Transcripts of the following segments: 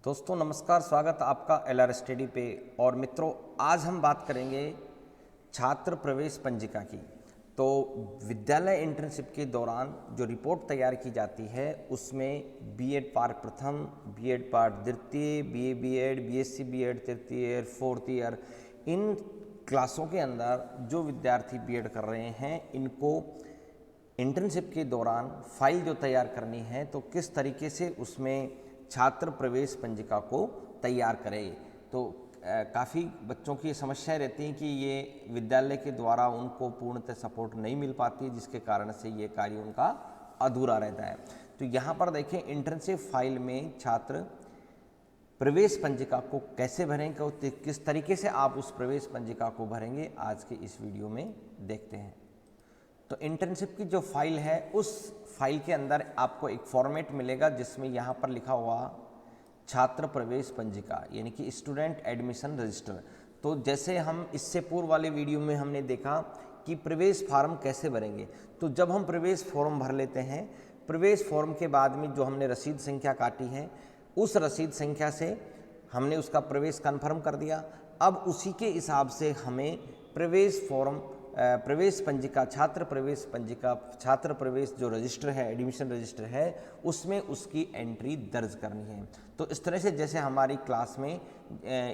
दोस्तों नमस्कार, स्वागत आपका एलआर स्टडी पे। और मित्रों, आज हम बात करेंगे छात्र प्रवेश पंजिका की। तो विद्यालय इंटर्नशिप के दौरान जो रिपोर्ट तैयार की जाती है उसमें बीएड पार्ट प्रथम, बीएड पार्ट द्वितीय, बीए बीएड, बीएससी बीएड तृतीय ईयर, फोर्थ ईयर, इन क्लासों के अंदर जो विद्यार्थी बीएड कर रहे हैं इनको इंटर्नशिप के दौरान फाइल जो तैयार करनी है तो किस तरीके से उसमें छात्र प्रवेश पंजिका को तैयार करें। तो काफ़ी बच्चों की समस्याएं रहती हैं कि ये विद्यालय के द्वारा उनको पूर्णतः सपोर्ट नहीं मिल पाती, जिसके कारण से ये कार्य उनका अधूरा रहता है। तो यहाँ पर देखें, इंटर्नशिप फाइल में छात्र प्रवेश पंजिका को कैसे भरेंगे, किस तरीके से आप उस प्रवेश पंजिका को भरेंगे, आज के इस वीडियो में देखते हैं। तो इंटर्नशिप की जो फाइल है उस फाइल के अंदर आपको एक फॉर्मेट मिलेगा जिसमें यहाँ पर लिखा हुआ छात्र प्रवेश पंजिका यानी कि स्टूडेंट एडमिशन रजिस्टर। तो जैसे हम इससे पूर्व वाले वीडियो में हमने देखा कि प्रवेश फॉर्म कैसे भरेंगे, तो जब हम प्रवेश फॉर्म भर लेते हैं, प्रवेश फॉर्म के बाद में जो हमने रसीद संख्या काटी है उस रसीद संख्या से हमने उसका प्रवेश कन्फर्म कर दिया। अब उसी के हिसाब से हमें प्रवेश फॉर्म, प्रवेश पंजिका, छात्र प्रवेश पंजिका, छात्र प्रवेश जो रजिस्टर है, एडमिशन रजिस्टर है, उसमें उसकी एंट्री दर्ज करनी है। तो इस तरह से जैसे हमारी क्लास में,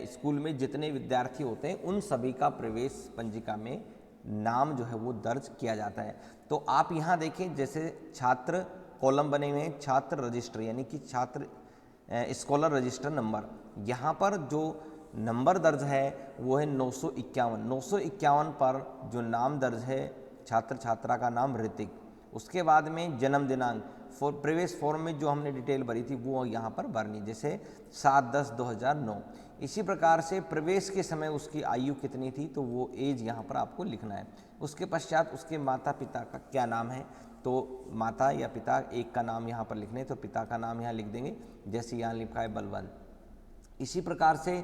स्कूल में जितने विद्यार्थी होते हैं उन सभी का प्रवेश पंजिका में नाम जो है वो दर्ज किया जाता है। तो आप यहाँ देखें, जैसे छात्र कॉलम बने हुए हैं, छात्र रजिस्टर यानी कि छात्र स्कॉलर रजिस्टर नंबर, यहाँ पर जो नंबर दर्ज है वो है 951। 951 पर जो नाम दर्ज है, छात्र छात्रा का नाम ऋतिक, उसके बाद में जन्म दिनांक, प्रवेश फॉर्म में जो हमने डिटेल भरी थी वो यहाँ पर भरनी, जैसे 7/10/2009। इसी प्रकार से प्रवेश के समय उसकी आयु कितनी थी तो वो एज यहाँ पर आपको लिखना है। उसके पश्चात उसके माता पिता का क्या नाम है, तो माता या पिता एक का नाम यहाँ पर लिखने, तो पिता का नाम यहाँ लिख देंगे, जैसे यहाँ लिखा है बलवंत। इसी प्रकार से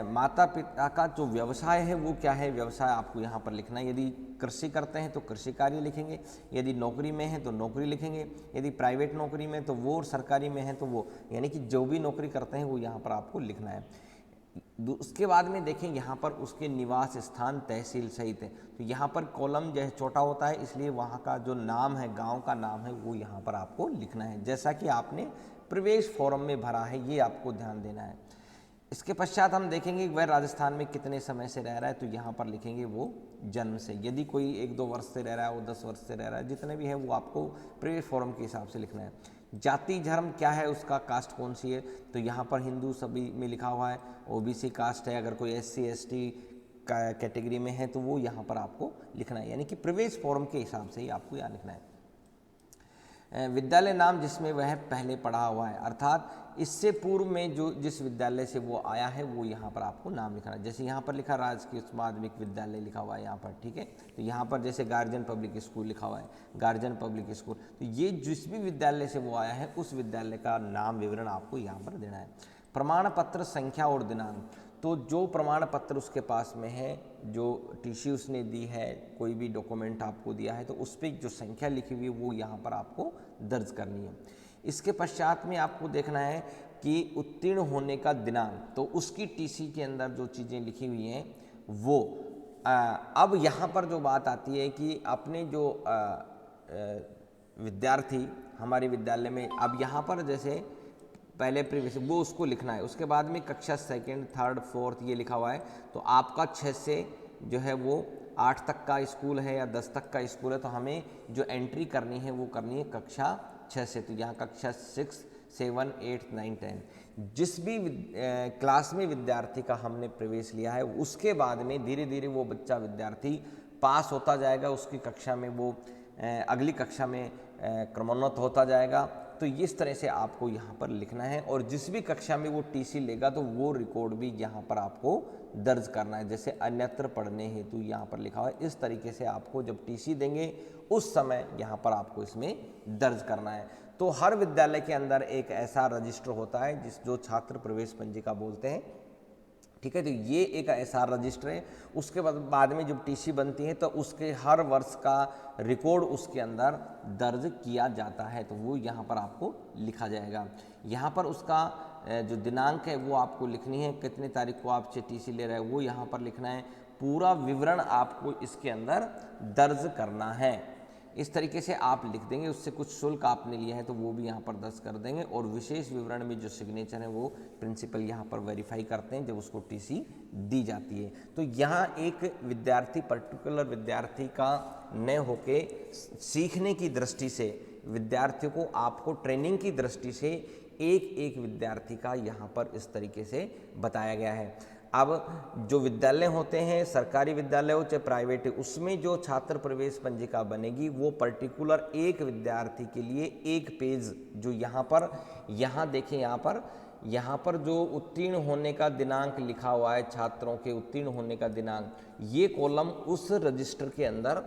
माता पिता का जो व्यवसाय है वो क्या है, व्यवसाय आपको यहाँ पर लिखना है। यदि कृषि करते हैं तो कृषि कार्य लिखेंगे, यदि नौकरी में है तो नौकरी लिखेंगे, यदि प्राइवेट नौकरी में तो वो, और सरकारी में है तो वो, यानी कि जो भी नौकरी करते हैं वो यहाँ पर आपको लिखना है। उसके बाद में देखें, यहाँ पर उसके निवास स्थान, तहसील सहित है। तो यहाँ पर कॉलम जो है छोटा होता है, इसलिए वहाँ का जो नाम है, गाँव का नाम है, वो यहाँ पर आपको लिखना है, जैसा कि आपने प्रवेश फॉर्म में भरा है, ये आपको ध्यान देना है। इसके पश्चात हम देखेंगे वह राजस्थान में कितने समय से रह रहा है, तो यहाँ पर लिखेंगे वो जन्म से। यदि कोई 1-2 वर्ष से रह रहा है, वो 10 वर्ष से रह रहा है, जितने भी है वो आपको प्रवेश फॉर्म के हिसाब से लिखना है। जाति धर्म क्या है, उसका कास्ट कौन सी है, तो यहाँ पर हिंदू सभी में लिखा हुआ है, ओबीसी कास्ट है, अगर कोई SC ST कैटेगरी में है तो वो यहाँ पर आपको लिखना है, यानी कि प्रवेश फॉर्म के हिसाब से ही आपको यहाँ लिखना है। विद्यालय नाम जिसमें वह पहले पढ़ा हुआ है, अर्थात इससे पूर्व में जो जिस विद्यालय से वो आया है वो यहाँ पर आपको नाम लिखना है। जैसे यहाँ पर लिखा राजकीय उच्च माध्यमिक विद्यालय लिखा हुआ है यहाँ पर, ठीक है। तो यहाँ पर जैसे गार्जियन पब्लिक स्कूल लिखा हुआ है, गार्जियन पब्लिक स्कूल, तो ये जिस भी विद्यालय से वो आया है उस विद्यालय का नाम विवरण आपको यहाँ पर देना है। प्रमाण पत्र संख्या और दिनांक, तो जो प्रमाण पत्र उसके पास में है, जो टीसी उसने दी है, कोई भी डॉक्यूमेंट आपको दिया है, तो उस पर जो संख्या लिखी हुई है वो यहाँ पर आपको दर्ज करनी है। इसके पश्चात में आपको देखना है कि उत्तीर्ण होने का दिनांक, तो उसकी टीसी के अंदर जो चीज़ें लिखी हुई हैं वो अब यहाँ पर जो बात आती है कि अपने जो विद्यार्थी हमारे विद्यालय में, अब यहाँ पर जैसे पहले प्रीवियस वो उसको लिखना है, उसके बाद में कक्षा 2nd 3rd 4th ये लिखा हुआ है, तो आपका 6 से जो है वो 8 तक का स्कूल है या 10 तक का स्कूल है, तो हमें जो एंट्री करनी है वो करनी है कक्षा 6 से। तो यहाँ कक्षा 6 7 8 9 10 जिस भी क्लास में विद्यार्थी का हमने प्रवेश लिया है, उसके बाद में धीरे धीरे वो बच्चा विद्यार्थी पास होता जाएगा, उसकी कक्षा में वो अगली कक्षा में क्रमोन्नत होता जाएगा। तो इस तरह से आपको यहाँ पर लिखना है, और जिस भी कक्षा में वो टीसी लेगा तो वो रिकॉर्ड भी यहाँ पर आपको दर्ज करना है, जैसे अन्यत्र पढ़ने हेतु यहाँ पर लिखा हुआ है। इस तरीके से आपको जब टीसी देंगे उस समय यहाँ पर आपको इसमें दर्ज करना है। तो हर विद्यालय के अंदर एक ऐसा रजिस्टर होता है जो छात्र प्रवेश पंजिका बोलते हैं, ठीक है। तो ये एक एसआर रजिस्टर है। उसके बाद में जब टीसी बनती है तो उसके हर वर्ष का रिकॉर्ड उसके अंदर दर्ज किया जाता है, तो वो यहाँ पर आपको लिखा जाएगा। यहाँ पर उसका जो दिनांक है वो आपको लिखनी है, कितने तारीख को आप टीसी ले रहे हैं वो यहाँ पर लिखना है, पूरा विवरण आपको इसके अंदर दर्ज करना है। इस तरीके से आप लिख देंगे, उससे कुछ शुल्क आपने लिया है तो वो भी यहाँ पर दर्ज कर देंगे, और विशेष विवरण में जो सिग्नेचर है वो प्रिंसिपल यहाँ पर वेरीफाई करते हैं जब उसको टीसी दी जाती है। तो यहाँ एक विद्यार्थी, पर्टिकुलर विद्यार्थी का न होके सीखने की दृष्टि से, विद्यार्थियों को आपको ट्रेनिंग की दृष्टि से एक एक विद्यार्थी का यहाँ पर इस तरीके से बताया गया है। अब जो विद्यालय होते हैं, सरकारी विद्यालय हो चाहे प्राइवेट, उसमें जो छात्र प्रवेश पंजिका बनेगी वो पर्टिकुलर एक विद्यार्थी के लिए एक पेज, जो यहाँ देखें, यहाँ पर जो उत्तीर्ण होने का दिनांक लिखा हुआ है, छात्रों के उत्तीर्ण होने का दिनांक, ये कॉलम उस रजिस्टर के अंदर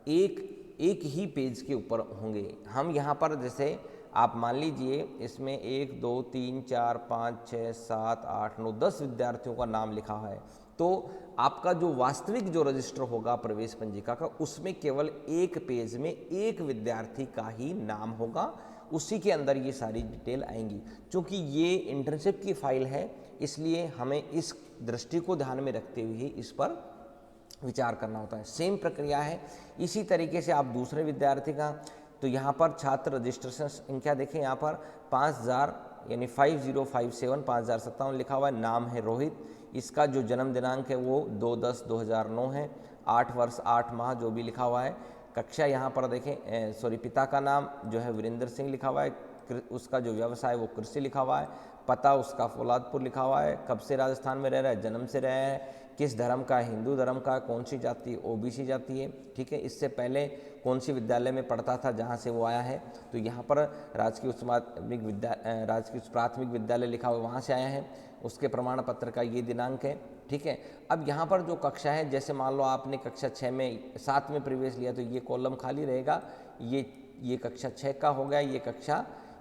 एक ही पेज के ऊपर होंगे। हम यहाँ पर जैसे आप मान लीजिए इसमें 1 2 3 4 5 6 7 8 9 10 विद्यार्थियों का नाम लिखा है, तो आपका जो वास्तविक जो रजिस्टर होगा प्रवेश पंजिका का, उसमें केवल एक पेज में एक विद्यार्थी का ही नाम होगा, उसी के अंदर ये सारी डिटेल आएंगी। क्योंकि ये इंटर्नशिप की फाइल है, इसलिए हमें इस दृष्टि को ध्यान में रखते हुए इस पर विचार करना होता है। सेम प्रक्रिया है। इसी तरीके से आप दूसरे विद्यार्थी का, तो यहाँ पर छात्र रजिस्ट्रेशन संख्या देखें, यहाँ पर 5000 यानी 5057 5057 लिखा हुआ है, नाम है रोहित, इसका जो जन्म दिनांक है वो 2/10/2009 है, 8 वर्ष 8 माह जो भी लिखा हुआ है। कक्षा यहाँ पर देखें, पिता का नाम जो है वीरेंद्र सिंह लिखा हुआ है, उसका जो व्यवसाय वो कृषि लिखा हुआ है, पता उसका फौलादपुर लिखा हुआ है, कब से राजस्थान में रह रहा है, जन्म से रहा है, किस धर्म का है, हिंदू धर्म का, कौन सी जाति, ओबीसी जाति है, ठीक है। इससे पहले कौन सी विद्यालय में पढ़ता था जहाँ से वो आया है, तो यहाँ पर राजकीय उच्च प्राथमिक विद्यालय लिखा हुआ वहाँ से आया है, उसके प्रमाण पत्र का ये दिनांक है, ठीक है। अब यहाँ पर जो कक्षा है, जैसे मान लो आपने कक्षा 6 में 7 में प्रवेश लिया तो ये कॉलम खाली रहेगा, ये कक्षा 6 का हो गया,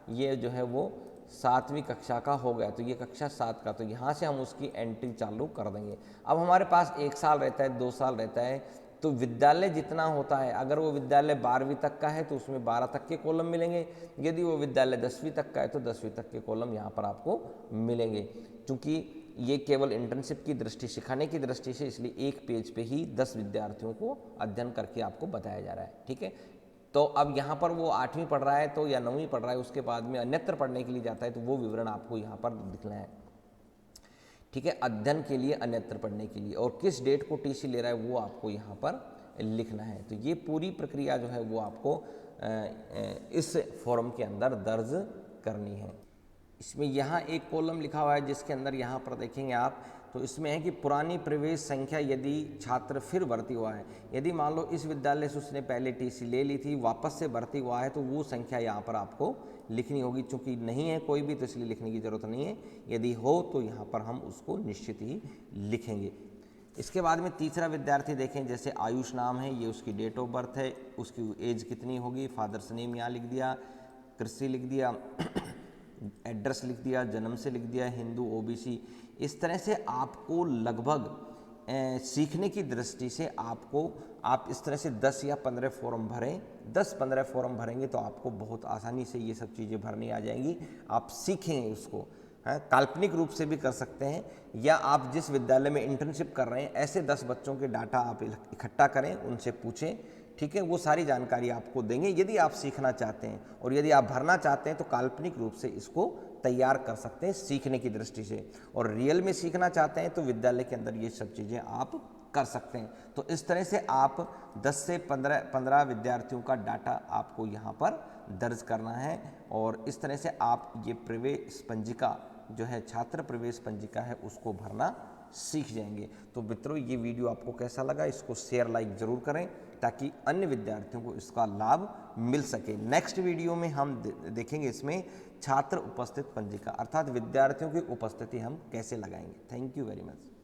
ये जो है वो 7वीं कक्षा का हो गया, तो ये कक्षा 7 का, तो यहाँ से हम उसकी एंट्री चालू कर देंगे। अब हमारे पास 1 साल रहता है, 2 साल रहता है, तो विद्यालय जितना होता है, अगर वो विद्यालय 12वीं तक का है तो उसमें 12 तक के कॉलम मिलेंगे, यदि वो विद्यालय 10वीं तक का है तो 10वीं तक के कॉलम यहाँ पर आपको मिलेंगे। क्योंकि ये केवल इंटर्नशिप की दृष्टि, सिखाने की दृष्टि से, इसलिए एक पेज पे ही 10 विद्यार्थियों को अध्ययन करके आपको बताया जा रहा है, ठीक है। तो अब यहाँ पर वो 8वीं पढ़ रहा है तो या 9वीं पढ़ रहा है, उसके बाद में अन्यत्र पढ़ने के लिए जाता है, तो वो विवरण आपको यहाँ पर लिखना है, ठीक है। अध्ययन के लिए, अन्यत्र पढ़ने के लिए, और किस डेट को टीसी ले रहा है वो आपको यहाँ पर लिखना है। तो ये पूरी प्रक्रिया जो है वो आपको इस फॉर्म के अंदर दर्ज करनी है। इसमें यहाँ एक कॉलम लिखा हुआ है जिसके अंदर यहाँ पर देखेंगे आप, तो इसमें है कि पुरानी प्रवेश संख्या यदि छात्र फिर भर्ती हुआ है, यदि मान लो इस विद्यालय से उसने पहले टीसी ले ली थी, वापस से भर्ती हुआ है, तो वो संख्या यहाँ पर आपको लिखनी होगी। चूँकि नहीं है कोई भी तो इसलिए लिखने की ज़रूरत नहीं है, यदि हो तो यहाँ पर हम उसको निश्चित ही लिखेंगे। इसके बाद में तीसरा विद्यार्थी देखें, जैसे आयुष नाम है, ये उसकी डेट ऑफ बर्थ है, उसकी एज कितनी होगी, फादर्स नेम यहाँ लिख दिया, कृषि लिख दिया, एड्रेस लिख दिया, जन्म से लिख दिया, हिंदू, ओबीसी। इस तरह से आपको लगभग सीखने की दृष्टि से आप इस तरह से 10 या 15 फॉर्म भरें, 10-15 फॉर्म भरेंगे तो आपको बहुत आसानी से ये सब चीज़ें भरनी आ जाएंगी, आप सीखेंगे उसको। काल्पनिक रूप से भी कर सकते हैं, या आप जिस विद्यालय में इंटर्नशिप कर रहे हैं ऐसे 10 बच्चों के डाटा आप इकट्ठा करें, उनसे पूछें, ठीक है। वो सारी जानकारी आपको देंगे यदि आप सीखना चाहते हैं, और यदि आप भरना चाहते हैं तो काल्पनिक रूप से इसको तैयार कर सकते हैं सीखने की दृष्टि से, और रियल में सीखना चाहते हैं तो विद्यालय के अंदर ये सब चीज़ें आप कर सकते हैं। तो इस तरह से आप 10 से 15 विद्यार्थियों का डाटा आपको यहाँ पर दर्ज करना है, और इस तरह से आप ये प्रवेश पंजिका जो है, छात्र प्रवेश पंजिका है, उसको भरना सीख जाएंगे। तो मित्रों, ये वीडियो आपको कैसा लगा, इसको शेयर लाइक ज़रूर करें ताकि अन्य विद्यार्थियों को इसका लाभ मिल सके। नेक्स्ट वीडियो में हम देखेंगे इसमें छात्र उपस्थित पंजिका, अर्थात विद्यार्थियों की उपस्थिति हम कैसे लगाएंगे। Thank you very much.